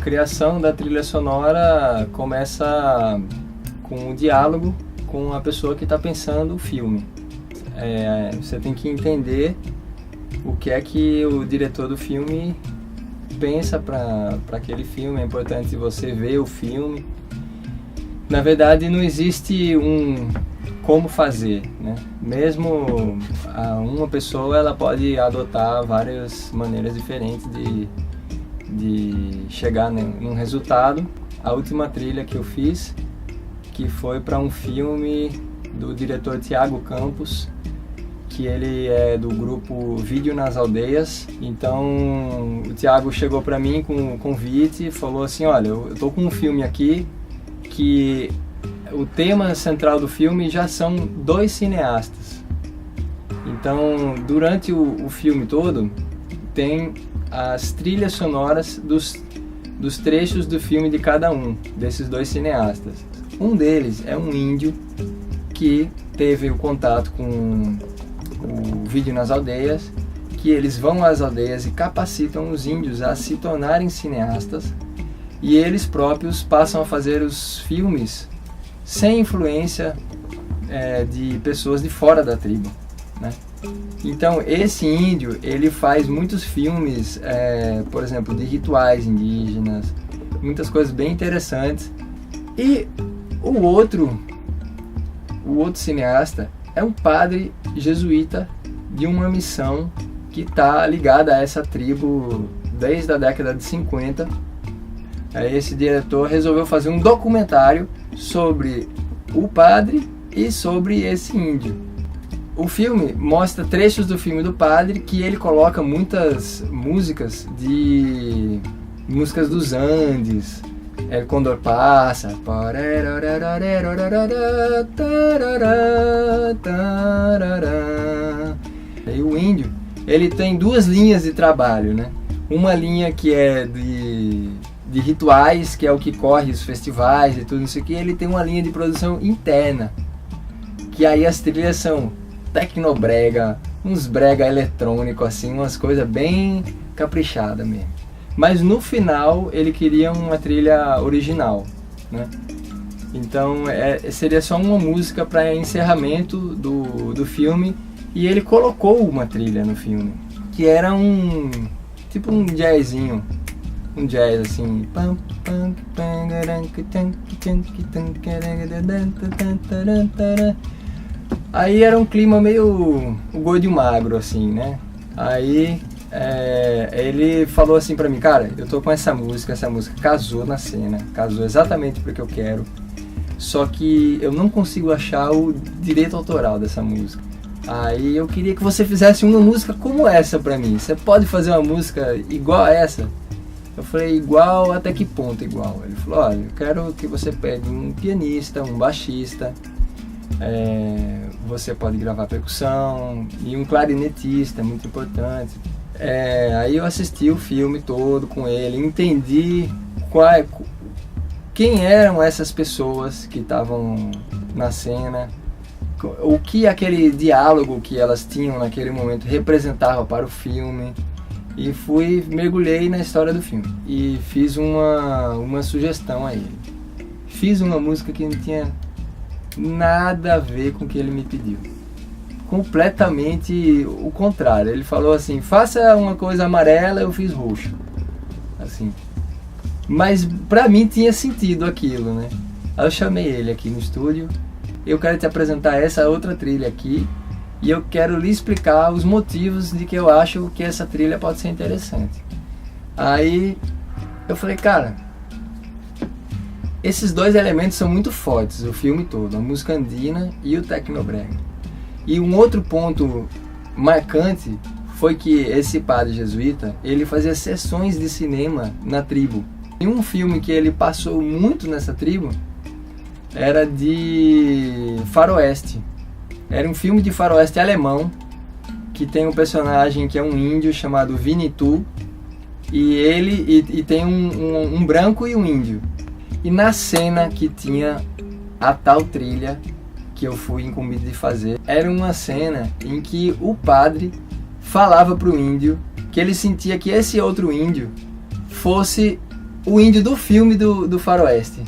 criação da trilha sonora começa com um diálogo com a pessoa que está pensando o filme. Você tem que entender o que é que o diretor do filme pensa para aquele filme. É importante você ver o filme. Na verdade, não existe um como fazer, né? Mesmo uma pessoa, ela pode adotar várias maneiras diferentes de chegar num resultado. A última trilha que eu fiz, que foi para um filme do diretor Thiago Campos, que ele é do grupo Vídeo nas Aldeias. Então o Thiago chegou para mim com um convite e falou assim: olha, eu tô com um filme aqui que o tema central do filme já são 2 cineastas. Então durante o filme todo tem as trilhas sonoras dos trechos do filme de cada um desses 2 cineastas. Um deles é um índio que teve o contato com o Vídeo nas Aldeias, que eles vão às aldeias e capacitam os índios a se tornarem cineastas, e eles próprios passam a fazer os filmes sem influência de pessoas de fora da tribo, né? Então esse índio, ele faz muitos filmes, por exemplo, de rituais indígenas, muitas coisas bem interessantes. E o outro cineasta é um padre jesuíta de uma missão que está ligada a essa tribo desde a década de 50. Esse diretor resolveu fazer um documentário sobre o padre e sobre esse índio. O filme mostra trechos do filme do padre, que ele coloca muitas músicas dos Andes. El Condor Passa. E o índio, ele tem 2 linhas de trabalho, né? Uma linha que é de rituais, que é o que corre os festivais e tudo isso aqui. Ele tem uma linha de produção interna, que aí as trilhas são tecnobrega, uns brega eletrônico assim, umas coisas bem caprichadas mesmo. Mas no final ele queria uma trilha original, né? Então seria só uma música para encerramento do filme, e ele colocou uma trilha no filme, que era tipo um jazzinho, um jazz assim. Aí era um clima meio o Gordo e o Magro assim, né? Aí ele falou assim pra mim: cara, eu tô com essa música casou na cena, casou exatamente porque eu quero, só que eu não consigo achar o direito autoral dessa música. Aí eu queria que você fizesse uma música como essa pra mim. Você pode fazer uma música igual a essa? Eu falei: igual até que ponto igual? Ele falou: olha, eu quero que você pegue um pianista, um baixista, você pode gravar percussão, e um clarinetista, muito importante. Aí eu assisti o filme todo com ele, entendi quem eram essas pessoas que estavam na cena, o que aquele diálogo que elas tinham naquele momento representava para o filme, e mergulhei na história do filme e fiz uma sugestão a ele. Fiz uma música que não tinha nada a ver com o que ele me pediu, completamente o contrário. Ele falou assim: faça uma coisa amarela, eu fiz roxo, assim. Mas pra mim tinha sentido aquilo, né? Aí eu chamei ele aqui no estúdio: eu quero te apresentar essa outra trilha aqui, e eu quero lhe explicar os motivos de que eu acho que essa trilha pode ser interessante. Aí eu falei: cara, esses 2 elementos são muito fortes, o filme todo, a música andina e o tecnobrega. E um outro ponto marcante foi que esse padre jesuíta, ele fazia sessões de cinema na tribo. E um filme que ele passou muito nessa tribo era de faroeste. Era um filme de faroeste alemão, que tem um personagem que é um índio chamado Winnetou, e tem um branco e um índio. E na cena que tinha a tal trilha que eu fui incumbido de fazer, era uma cena em que o padre falava pro índio que ele sentia que esse outro índio fosse o índio do filme do faroeste.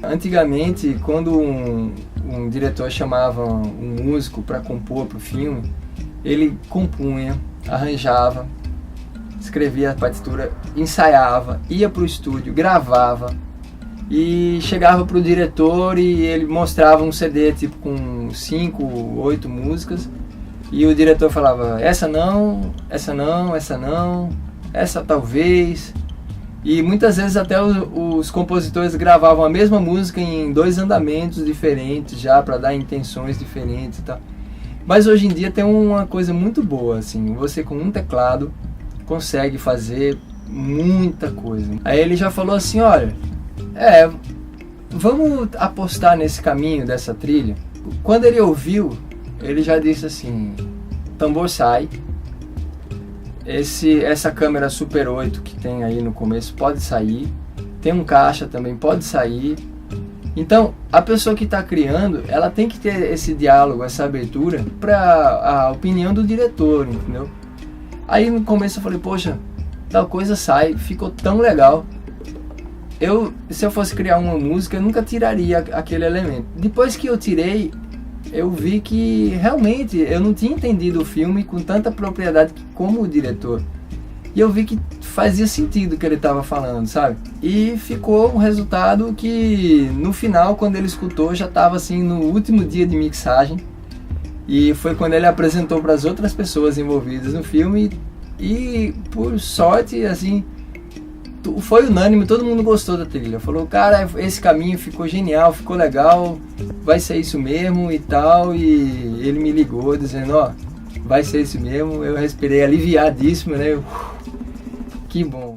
Antigamente, quando um diretor chamava um músico para compor para o filme, ele compunha, arranjava, escrevia a partitura, ensaiava, ia para o estúdio, gravava e chegava para o diretor e ele mostrava um CD tipo com 5, 8 músicas e o diretor falava: essa não, essa não, essa não, essa talvez. E muitas vezes até os compositores gravavam a mesma música em 2 andamentos diferentes já para dar intenções diferentes e tal. Mas hoje em dia tem uma coisa muito boa, assim, você com um teclado consegue fazer muita coisa. Aí ele já falou assim: olha, vamos apostar nesse caminho dessa trilha. Quando ele ouviu, ele já disse assim: tambor sai. Essa câmera Super 8 que tem aí no começo pode sair, tem um caixa também, pode sair. Então a pessoa que está criando, ela tem que ter esse diálogo, essa abertura para a opinião do diretor, entendeu? Aí no começo eu falei: poxa, tal coisa sai, ficou tão legal. Se eu fosse criar uma música, eu nunca tiraria aquele elemento. Depois que eu tirei, eu vi que realmente eu não tinha entendido o filme com tanta propriedade como o diretor. E eu vi que fazia sentido o que ele estava falando, sabe? E ficou um resultado que no final, quando ele escutou, já estava assim no último dia de mixagem. E foi quando ele apresentou para as outras pessoas envolvidas no filme e por sorte, assim, foi unânime, todo mundo gostou da trilha. Falou: cara, esse caminho ficou genial, ficou legal, vai ser isso mesmo e tal. E ele me ligou dizendo: ó, vai ser isso mesmo. Eu respirei aliviadíssimo, né? Que bom.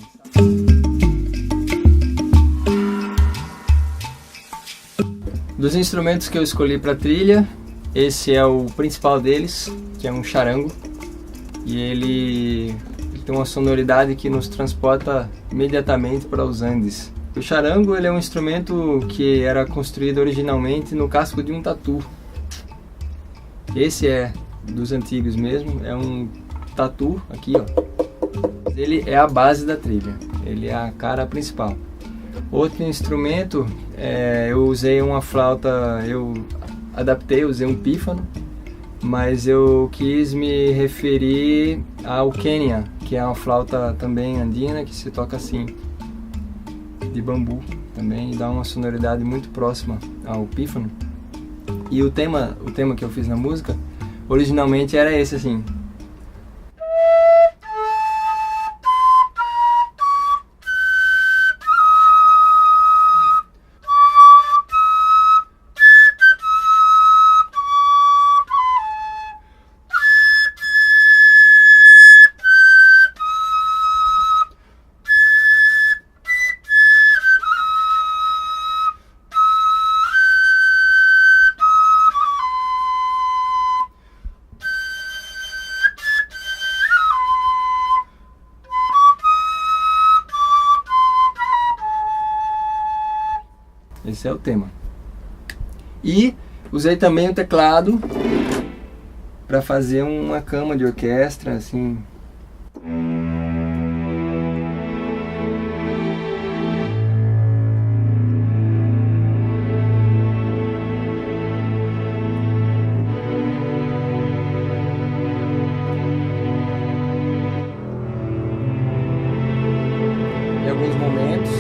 Dos instrumentos que eu escolhi para trilha, esse é o principal deles, que é um charango. E ele tem uma sonoridade que nos transporta imediatamente para os Andes. O charango, ele é um instrumento que era construído originalmente no casco de um tatu. Esse é dos antigos mesmo, é um tatu aqui, ó. Ele é a base da trilha, ele é a cara principal. Outro instrumento, eu usei uma flauta, eu adaptei, usei um pífano, mas eu quis me referir ao Quenya, que é uma flauta também andina, que se toca assim, de bambu também, e dá uma sonoridade muito próxima ao pífano. E o tema que eu fiz na música, originalmente era esse assim. Esse é o tema. E usei também o teclado para fazer uma cama de orquestra, assim. Em alguns momentos.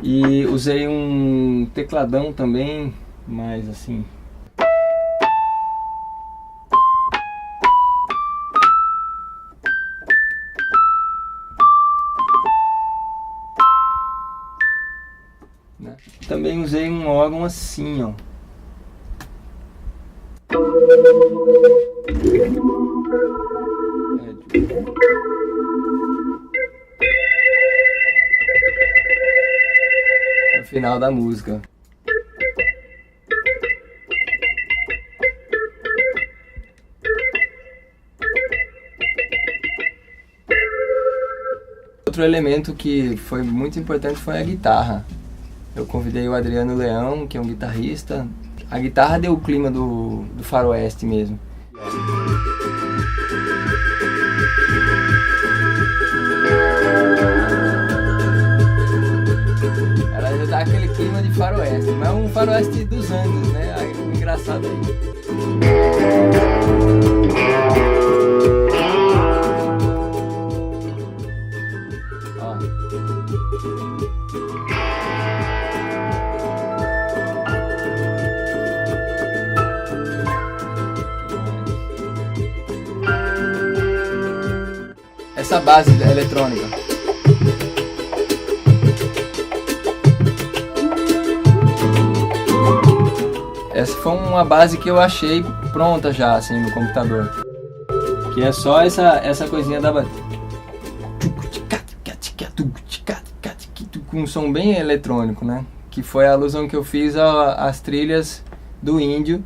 E usei um tecladão também, mas assim. Né? Também usei um órgão assim, ó. No final da música. Outro elemento que foi muito importante foi a guitarra. Eu convidei o Adriano Leão, que é um guitarrista. A guitarra deu o clima do faroeste mesmo. aquele clima de faroeste, mas é um faroeste dos Andes, né? Aí, o engraçado aí. Essa base eletrônica. Essa foi uma base que eu achei pronta já, assim, no computador. Que é só essa coisinha da base. Com um som bem eletrônico, né? Que foi a alusão que eu fiz às trilhas do Índio,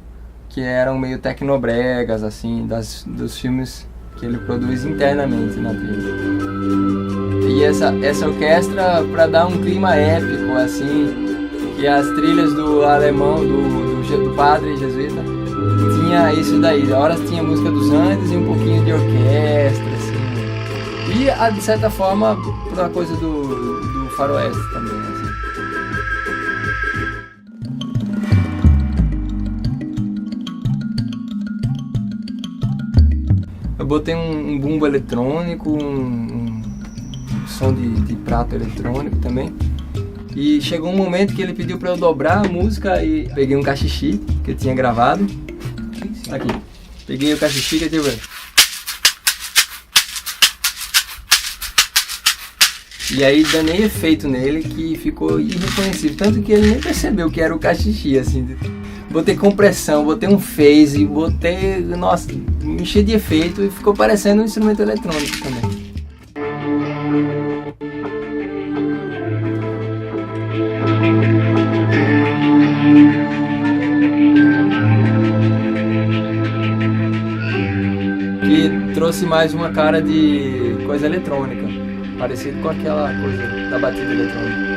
que eram meio tecnobregas, assim, dos filmes que ele produz internamente na trilha. E essa orquestra, para dar um clima épico, assim, que as trilhas do alemão, do padre jesuíta, tinha isso daí. Horas tinha música dos Andes e um pouquinho de orquestra, assim. E, de certa forma, a coisa do faroeste também, assim. Eu botei um bumbo eletrônico, um som de prato eletrônico também. E chegou um momento que ele pediu para eu dobrar a música e peguei um cachixi que eu tinha gravado. Aqui. Peguei o cachixi que eu tinha. E aí danei efeito nele que ficou irreconhecível. Tanto que ele nem percebeu que era o cachixi, assim. Botei compressão, botei um phase, botei, nossa, enchi de efeito e ficou parecendo um instrumento eletrônico também. Que trouxe mais uma cara de coisa eletrônica, parecido com aquela coisa da batida eletrônica.